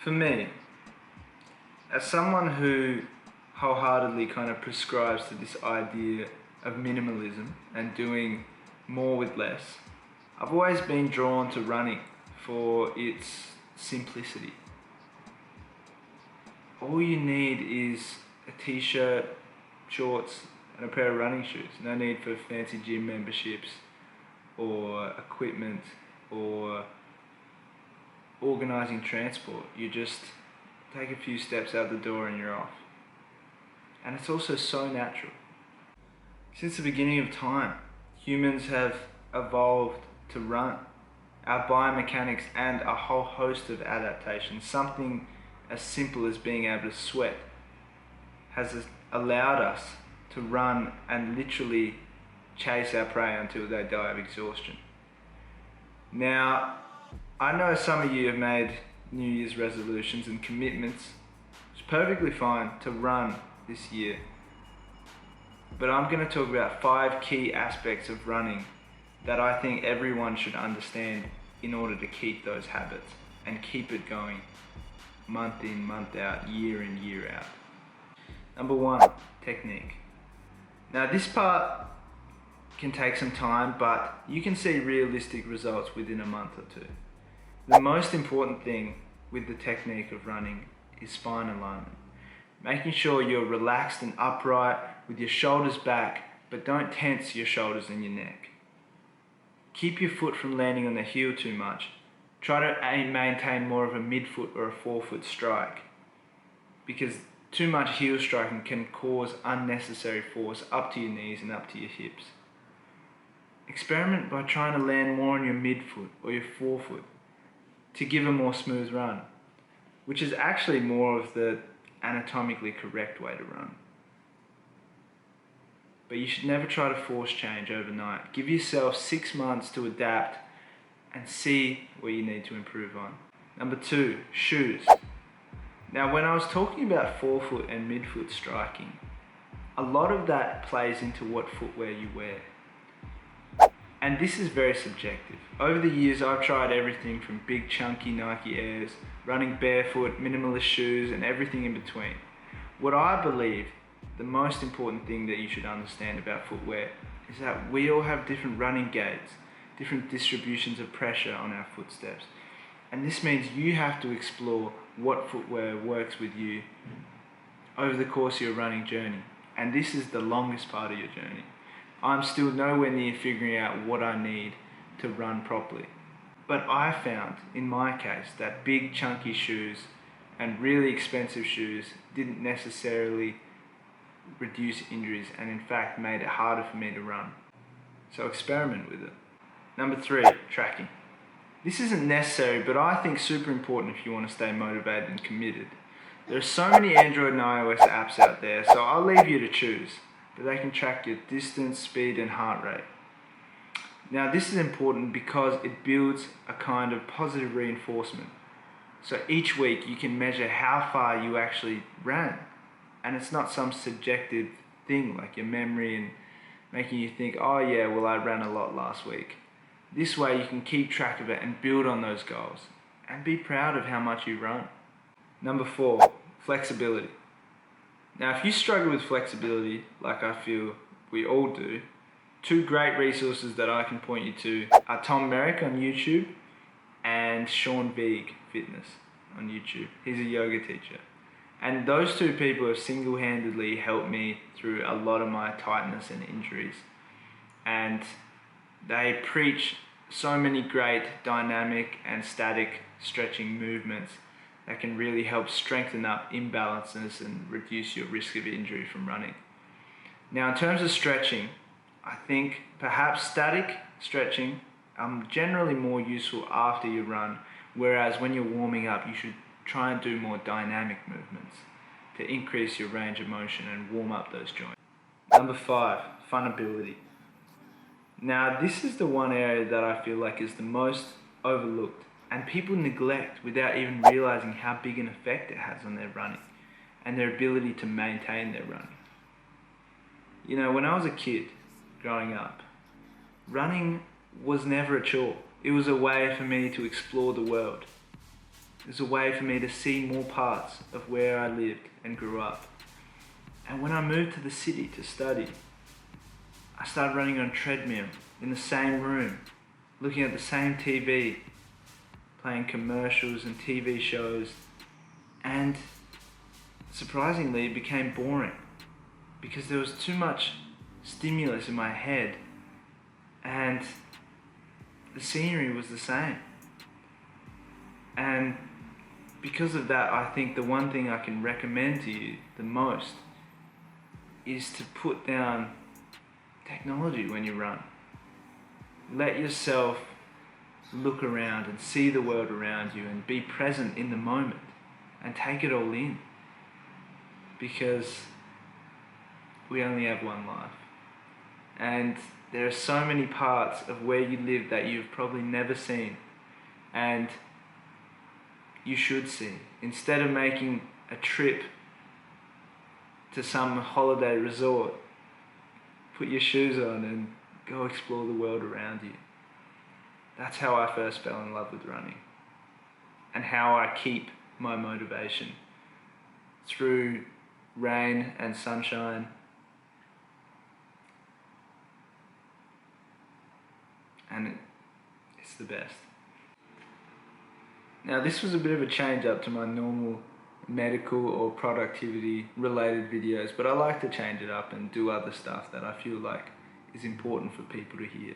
For me, as someone who wholeheartedly kind of prescribes to this idea of minimalism and doing more with less, I've always been drawn to running for its simplicity. All you need is a t-shirt, shorts, and a pair of running shoes. No need for fancy gym memberships or equipment or organising transport. You just take a few steps out the door and you're off. And it's also so natural. Since the beginning of time, humans have evolved to run. Our biomechanics and a whole host of adaptations, something as simple as being able to sweat, has allowed us to run and literally chase our prey until they die of exhaustion. Now, I know some of you have made New Year's resolutions and commitments. It's perfectly fine to run this year. But I'm going to talk about 5 key aspects of running that I think everyone should understand in order to keep those habits and keep it going month in, month out, year in, year out. Number 1, technique. Now this part can take some time, but you can see realistic results within a month or two. The most important thing with the technique of running is spine alignment. Making sure you're relaxed and upright with your shoulders back, but don't tense your shoulders and your neck. Keep your foot from landing on the heel too much. Try to maintain more of a midfoot or a forefoot strike, because too much heel striking can cause unnecessary force up to your knees and up to your hips. Experiment by trying to land more on your midfoot or your forefoot to give a more smooth run, which is actually more of the anatomically correct way to run. But you should never try to force change overnight. Give yourself 6 months to adapt and see where you need to improve on. Number 2, shoes. Now when I was talking about forefoot and midfoot striking, a lot of that plays into what footwear you wear. And this is very subjective. Over the years I've tried everything from big chunky Nike Airs, running barefoot, minimalist shoes, and everything in between. What I believe the most important thing that you should understand about footwear is that we all have different running gaits, different distributions of pressure on our footsteps. And this means you have to explore what footwear works with you over the course of your running journey. And this is the longest part of your journey. I'm still nowhere near figuring out what I need to run properly. But I found, in my case, that big chunky shoes and really expensive shoes didn't necessarily reduce injuries and in fact made it harder for me to run. So experiment with it. Number 3, tracking. This isn't necessary, but I think super important if you want to stay motivated and committed. There are so many Android and iOS apps out there, so I'll leave you to choose, but they can track your distance, speed, and heart rate. Now this is important because it builds a kind of positive reinforcement. So each week you can measure how far you actually ran. And it's not some subjective thing like your memory and making you think, oh yeah, well I ran a lot last week. This way you can keep track of it and build on those goals and be proud of how much you run. Number 4, flexibility. Now if you struggle with flexibility, like I feel we all do, 2 great resources that I can point you to are Tom Merrick on YouTube and Sean Veig Fitness on YouTube. He's a yoga teacher. And those 2 people have single-handedly helped me through a lot of my tightness and injuries. And they preach so many great dynamic and static stretching movements that can really help strengthen up imbalances and reduce your risk of injury from running. Now in terms of stretching, I think perhaps static stretching generally more useful after you run, whereas when you're warming up you should try and do more dynamic movements to increase your range of motion and warm up those joints. Number 5, funability. Now this is the one area that I feel like is the most overlooked and people neglect without even realizing how big an effect it has on their running and their ability to maintain their running. You know, when I was a kid growing up, running was never a chore. It was a way for me to explore the world. It was a way for me to see more parts of where I lived and grew up. And when I moved to the city to study, I started running on a treadmill in the same room, looking at the same TV, playing commercials and TV shows, and surprisingly it became boring because there was too much stimulus in my head and the scenery was the same. And because of that, I think the one thing I can recommend to you the most is to put down technology when you run. Let yourself look around and see the world around you and be present in the moment and take it all in, because we only have one life. And there are so many parts of where you live that you've probably never seen and you should see. Instead of making a trip to some holiday resort, put your shoes on and go explore the world around you. That's how I first fell in love with running, and how I keep my motivation through rain and sunshine. And it's the best. Now, this was a bit of a change up to my normal medical or productivity related videos, but I like to change it up and do other stuff that I feel like is important for people to hear.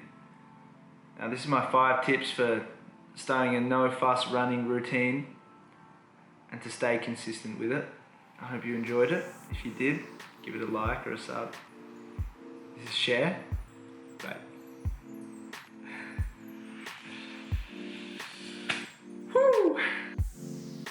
Now, this is my 5 tips for starting a no fuss running routine and to stay consistent with it. I hope you enjoyed it. If you did, give it a like or a sub. This is Share. Bye.